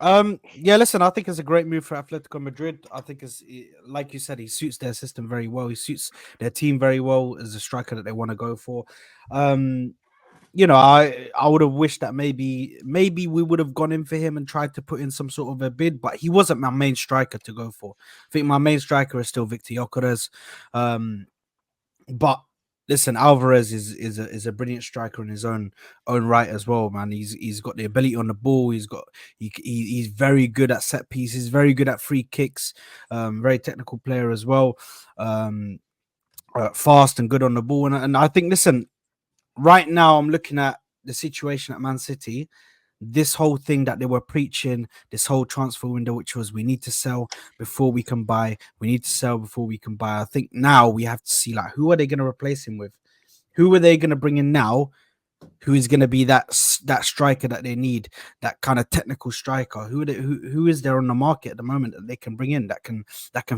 Yeah, listen, I think it's a great move for Atletico Madrid. I think like you said, he suits their system very well. He suits their team very well as a striker that they want to go for. Um, I would have wished that maybe we would have gone in for him and tried to put in some sort of a bid, but he wasn't my main striker to go for. I think my main striker is still Victor Gyökeres. Um, but listen, Alvarez is a brilliant striker in his own right as well, man. He's got the ability on the ball. He's very good at set pieces, very good at free kicks. Very technical player as well. Um, Fast and good on the ball, and I think listen, right now I'm looking at the situation at Man City. This whole thing that they were preaching, this whole transfer window, which was we need to sell before we can buy, we need to sell before we can buy. I think now we have to see like who are they going to replace him with? Who are they going to bring in now? Who is going to be that striker that they need, that kind of technical striker? Who is there on the market at the moment that they can bring in that can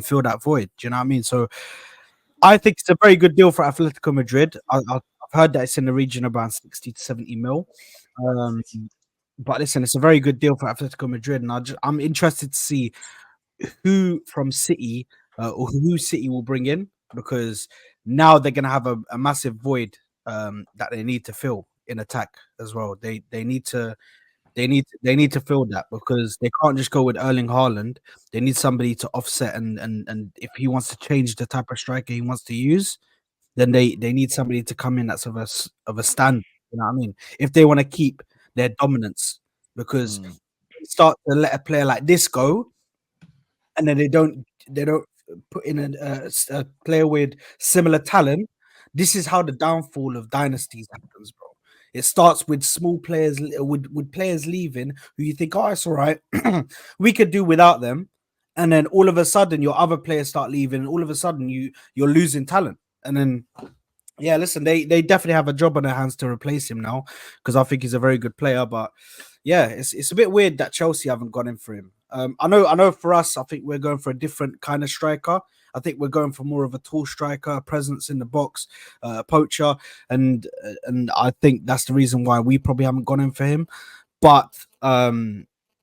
fill that void? Do you know what I mean? So I think it's a very good deal for Atletico Madrid. I've heard that it's in the region of around 60 to 70 mil. Um, but listen, it's a very good deal for Atletico Madrid, and I'm interested to see who from City or who City will bring in, because now they're going to have a massive void that they need to fill in attack as well. They need to fill that, because they can't just go with Erling Haaland. They need somebody to offset, and if he wants to change the type of striker he wants to use, then they need somebody to come in that's of a stand. You know what I mean? If they want to keep their dominance, because start to let a player like this go, and then they don't put in a player with similar talent. This is how the downfall of dynasties happens, bro. It starts with small players, with players leaving who you think, oh, it's all right, we could do without them, and then all of a sudden your other players start leaving, and all of a sudden you're losing talent, and then yeah, listen, they definitely have a job on their hands to replace him now, because I think he's a very good player. But yeah, it's a bit weird that Chelsea haven't gone in for him. I know for us, I think we're going for a different kind of striker. I think we're going for more of a tall striker, a presence in the box, poacher, and I think that's the reason why we probably haven't gone in for him. But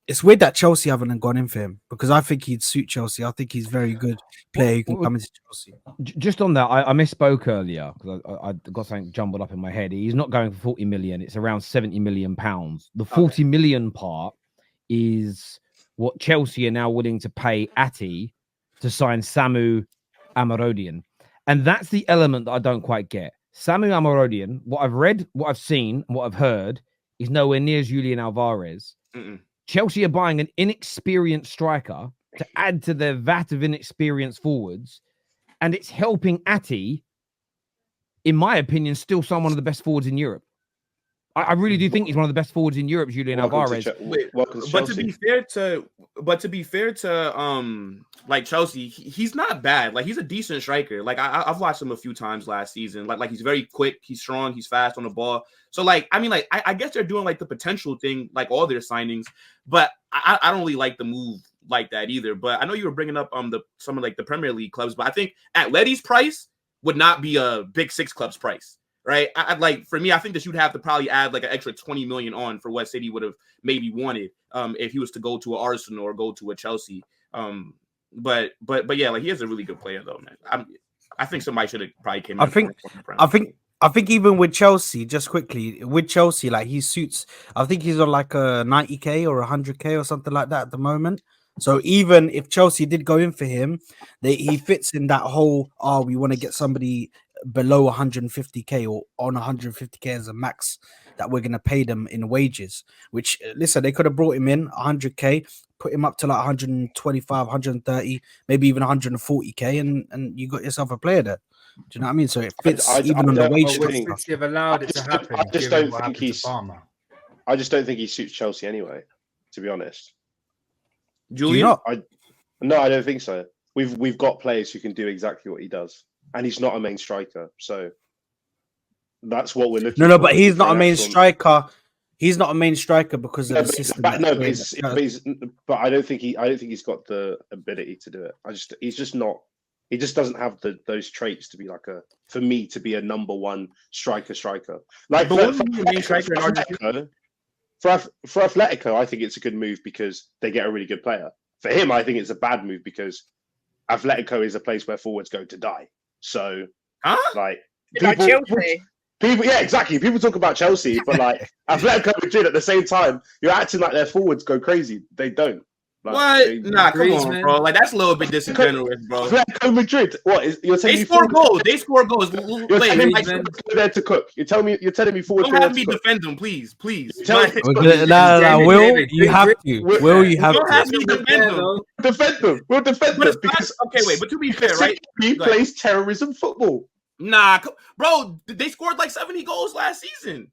it's weird that Chelsea haven't gone in for him, because I think he'd suit Chelsea. I think he's a very good player who can come into Chelsea. Just on that, I misspoke earlier because I got something jumbled up in my head. He's not going for 40 million. It's around 70 million pounds. The 40 million part is what Chelsea are now willing to pay Ati to sign Samu Amarodian. And that's the element that I don't quite get. Samu Amarodian, what I've read, what I've seen, what I've heard, is nowhere near Julian Alvarez. Chelsea are buying an inexperienced striker to add to their vat of inexperienced forwards, and it's helping Ati, in my opinion, still one of the best forwards in Europe. I really do think he's one of the best forwards in Europe, Julian Alvarez. But to be fair to like Chelsea, he's not bad. Like, he's a decent striker. Like, I've watched him a few times last season. Like he's very quick, he's strong, he's fast on the ball. So like, I mean, like I guess they're doing like the potential thing, like all their signings. But I don't really like the move like that either. But I know you were bringing up some of like the Premier League clubs, but I think Atleti's price would not be a big six club's price. Right, I'd like, for me, I think that you'd have to probably add like an extra 20 million on for what City would have maybe wanted if he was to go to an Arsenal or go to a Chelsea. But yeah, like, he is a really good player though, man. I think somebody should have probably came. I think even with Chelsea, just quickly with Chelsea, like, he suits. I think he's on like a 90k or 100k or something like that at the moment. So even if Chelsea did go in for him, he fits in that whole, we want to get somebody below 150k or on 150k as a max that we're going to pay them in wages, which, listen, they could have brought him in 100k, put him up to like 125, 130, maybe even 140k, and you got yourself a player there. Do you know what I mean? So it fits even on the wage structure. They've allowed it to happen. I just don't think he suits Chelsea anyway, to be honest. Julian? No, I don't think so. We've got players who can do exactly what he does, and he's not a main striker, so that's what we're looking. No, but he's not a main striker. He's not a main striker because of the system. But I don't think he's got the ability to do it. He's just not. He just doesn't have those traits to be like for me to be a number one striker. Like, for Atletico, I think it's a good move because they get a really good player. For him, I think it's a bad move because Atletico is a place where forwards go to die. So, like people, yeah, exactly. People talk about Chelsea, but like Atletico Madrid at the same time, you're acting like their forwards go crazy. They don't. Like, what? Nah, come on, bro. Like that's a little bit disingenuous, bro. Atletico Madrid. What is you're telling They me? score goals. They score goals. You're telling me forwards go there to cook. You're telling me forwards. Don't have me defend them, please. No, Will, you have to. Will, you have Don't have to. me defend them. Defend them. We'll defend them because okay, wait. But to be fair, right? He plays terrorism football. Nah, bro. They scored like 70 goals last season.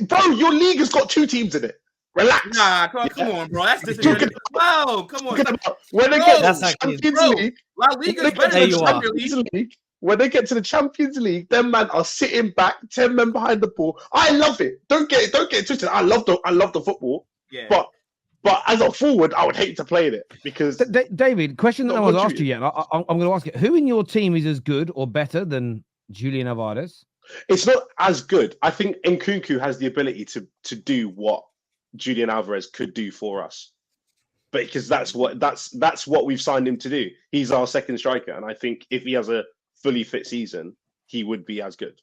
Bro, your league has got 2 teams in it. Relax. Nah, come on, bro. That's disingenuous. Wow, come on. When they get to the Champions League, La Liga is better than the Champions League. When they get to the Champions League, them man are sitting back, 10 men behind the ball. I love it. Don't get it twisted. I love the football. Yeah. But as a forward, I would hate to play in it because David, question that no one's asked you yet. I'm going to ask it. Who in your team is as good or better than Julian Alvarez? It's not as good. I think Nkunku has the ability to do what Julian Alvarez could do for us, but because that's what we've signed him to do. He's our second striker, and I think if he has a fully fit season, he would be as good.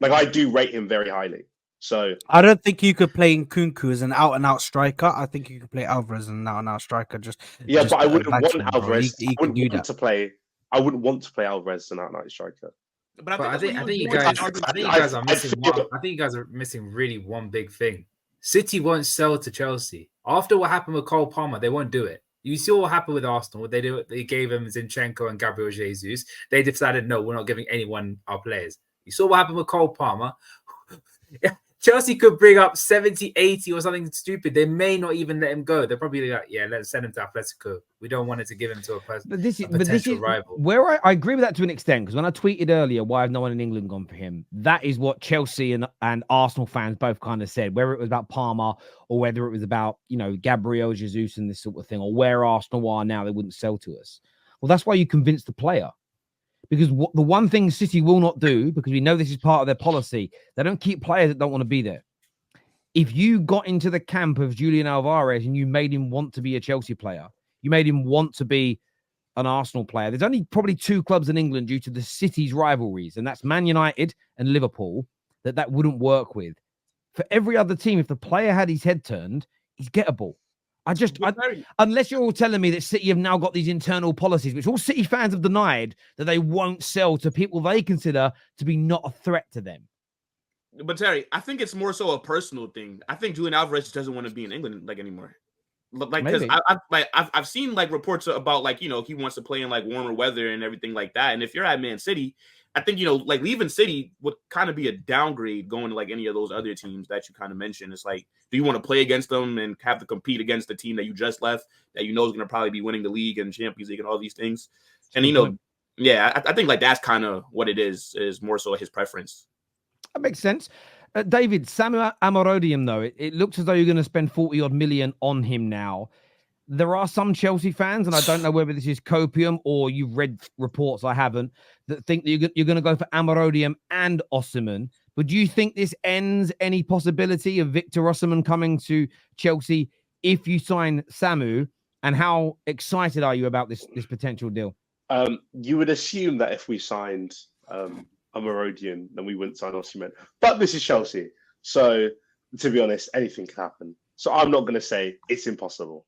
Like I do rate him very highly. So I don't think you could play Nkunku as an out-and-out striker. I think you could play Alvarez as an out-and-out striker. But I wouldn't want Alvarez. I wouldn't want to play Alvarez as an out-and-out striker. But I think you guys are missing one. I think you guys are missing really one big thing. City won't sell to Chelsea. After what happened with Cole Palmer, they won't do it. You saw what happened with Arsenal. What they do? They gave him Zinchenko and Gabriel Jesus. They decided, no, we're not giving anyone our players. You saw what happened with Cole Palmer. Chelsea could bring up 70, 80 or something stupid. They may not even let him go. They're probably like, yeah, let's send him to Atletico. We don't want it to give him to a potential rival. Where I agree with that to an extent, because when I tweeted earlier, why has no one in England gone for him? That is what Chelsea and Arsenal fans both kind of said, whether it was about Palmer or whether it was about, Gabriel Jesus and this sort of thing, or where Arsenal are now, they wouldn't sell to us. Well, that's why you convince the player. Because the one thing City will not do, because we know this is part of their policy, they don't keep players that don't want to be there. If you got into the camp of Julian Alvarez and you made him want to be a Chelsea player, you made him want to be an Arsenal player, there's only probably 2 clubs in England due to the city's rivalries, and that's Man United and Liverpool, that wouldn't work with. For every other team, if the player had his head turned, he's gettable. Unless you're all telling me that City have now got these internal policies, which all City fans have denied, that they won't sell to people they consider to be not a threat to them. But Terry, I think it's more so a personal thing. I think Julian Alvarez doesn't want to be in England anymore. Because I've seen reports about he wants to play in warmer weather and everything like that. And if you're at Man City, I think leaving City would kind of be a downgrade going to any of those other teams that you kind of mentioned. It's do you want to play against them and have to compete against the team that you just left that is going to probably be winning the league and Champions League and all these things? And I think that's kind of what it is more so his preference. That makes sense. David, Samuel Amorodium, though, it looks as though you're going to spend 40-odd million on him now. There are some Chelsea fans, and I don't know whether this is copium or you've read reports, I haven't, that think that you're going to go for Amorodium and Osimhen. But do you think this ends any possibility of Victor Osimhen coming to Chelsea if you sign Samu? And how excited are you about this potential deal? You would assume that if we signed Amorodium, then we wouldn't sign Osimhen. But this is Chelsea. So, to be honest, anything can happen. So I'm not going to say it's impossible.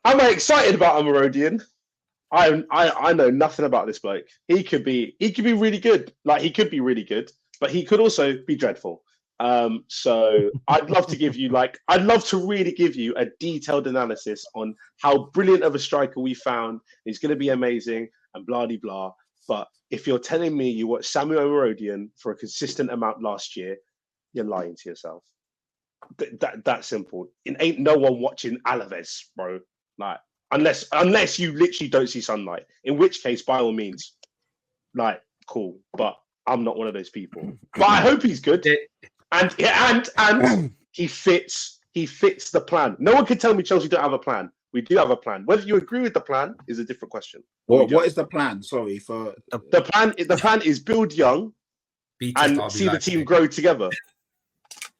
Am I excited about Amorodium? I know nothing about this bloke. He could be really good. He could be really good, but he could also be dreadful. So I'd love to really give you a detailed analysis on how brilliant of a striker we found. He's going to be amazing and blah de blah. But if you're telling me you watched Samuel Amorodium for a consistent amount last year, you're lying to yourself. That's simple. It ain't no one watching Alvarez, bro. Unless you literally don't see sunlight, in which case, by all means, cool. But I'm not one of those people. But I hope he's good, and he fits the plan. No one can tell me Chelsea don't have a plan. We do have a plan. Whether you agree with the plan is a different question. What is the plan? Sorry for the plan. The plan is build young and see the team grow together.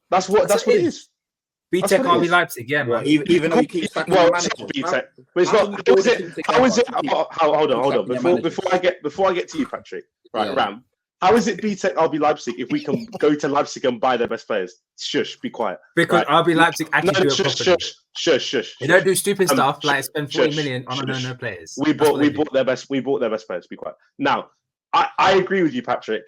That's what it is. BTEC what it RB is. Leipzig, yeah, Well, man. even though you keep sacking Well, your it's manager. not BTEC, but it's not. How is it? Hold on. Before I get to you, Patrick. Right, Ram. How is it BTEC RB Leipzig if we can go to Leipzig and buy their best players? Shush, be quiet. Because RB Leipzig actually do it properly. Shush. They don't do stupid stuff like spend 40 million on no players. We bought their best players. Be quiet. Now, I agree with you, Patrick.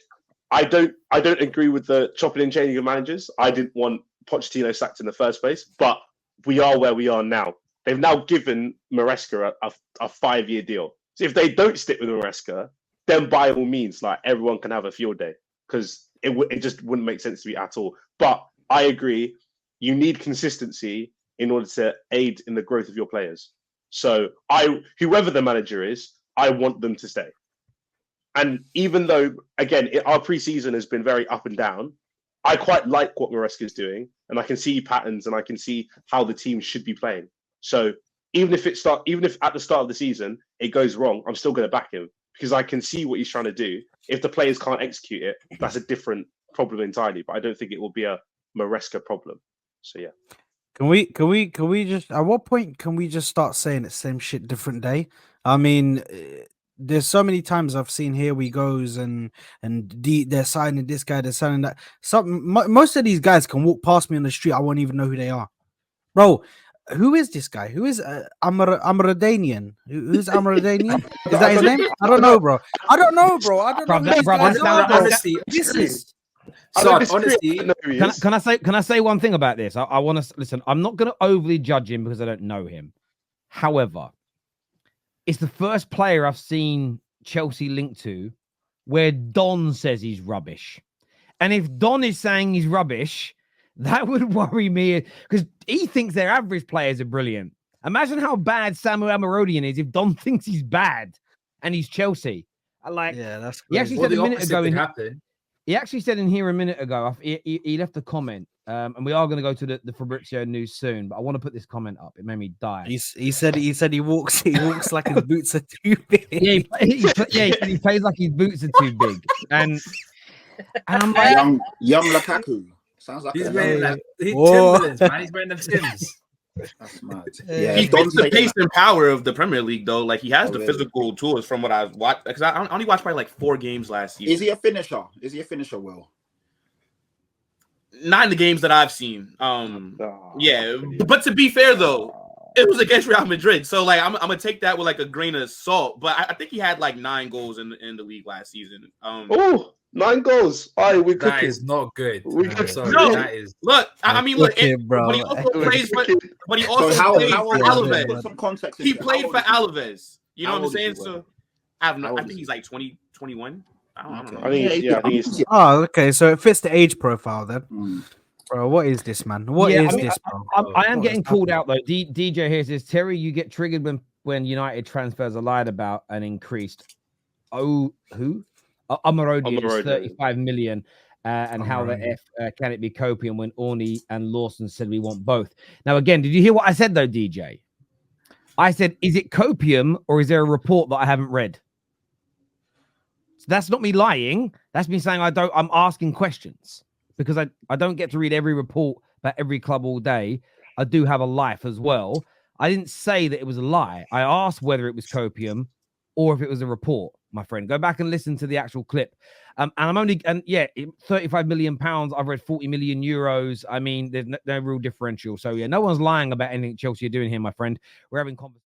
I don't agree with the chopping and changing of managers. I didn't want Pochettino sacked in the first place, but we are where we are now. They've now given Maresca a 5-year deal. So if they don't stick with Maresca, then by all means, like, everyone can have a field day, because it just wouldn't make sense to me at all. But I agree, you need consistency in order to aid in the growth of your players. So whoever the manager is, I want them to stay. And even though, again, our preseason has been very up and down, I quite like what Maresca is doing, and I can see patterns and I can see how the team should be playing. So even if at the start of the season it goes wrong, I'm still going to back him, because I can see what he's trying to do. If the players can't execute it, that's a different problem entirely. But I don't think it will be a Maresca problem. So yeah. Can we just, at what point can we just start saying it's same shit, different day? I mean, there's so many times I've seen here we goes and they're signing this guy, they're signing that. Most of these guys can walk past me on the street, I won't even know who they are, bro. Who is this guy? Who is Amradanian? Who's Amradanian? Is that his name? I don't know, bro. I don't know who these guys are, Honestly, this is. honestly, Can I say one thing about this? I want to listen. I'm not going to overly judge him because I don't know him. However, it's the first player I've seen Chelsea linked to where Don says he's rubbish. And if Don is saying he's rubbish, that would worry me, because he thinks their average players are brilliant. Imagine how bad Samuel Alvarez is if Don thinks he's bad and he's Chelsea. Yeah, that's he actually or said the a minute opposite ago. could happen. He actually said in here a minute ago. He left a comment, and we are going to go to the Fabrizio news soon. But I want to put this comment up. It made me die. He said he walks like his boots are too big. He plays like his boots are too big, and I'm like, young Lukaku. Sounds like He's a wearing young- Timberlands, man. He's wearing them Tims. That's mad. He fits the pace and power of the Premier League, though. Like, he has the physical tools from what I've watched. Because I only watched probably like 4 games last season. Is he a finisher? Will? Not in the games that I've seen. Yeah, but to be fair though, it was against Real Madrid, so like I'm gonna take that with like a grain of salt. But I think he had like 9 goals in the league last season. 9 goals. We That cooking. is not good. We I'm could- sorry, No. that is. Look, I mean, look, bro. but he also plays for. But he also So played for Alvarez. put some context He into it. played How for old is he? Alvarez. You know How what I'm old is saying? he, So How I old think is he's like 20, 21. I don't know. I think he's. Oh, okay. So it fits the age profile then. Mm. Bro, what is this, man? What is this, bro? I am What getting is called out though. DJ here says, Terry, you get triggered when United transfers are lied about and increased. Oh, who? Amarodian is 35 million. And how the F can it be copium when Orney and Lawson said we want both? Now, again, did you hear what I said though, DJ? I said, is it copium or is there a report that I haven't read? So that's not me lying. That's me saying I'm asking questions because I don't get to read every report about every club all day. I do have a life as well. I didn't say that it was a lie. I asked whether it was copium or if it was a report, my friend. Go back and listen to the actual clip. And I'm only, 35 million pounds. I've read 40 million euros. I mean, there's no real differential. So yeah, no one's lying about anything Chelsea are doing here, my friend. We're having conversations.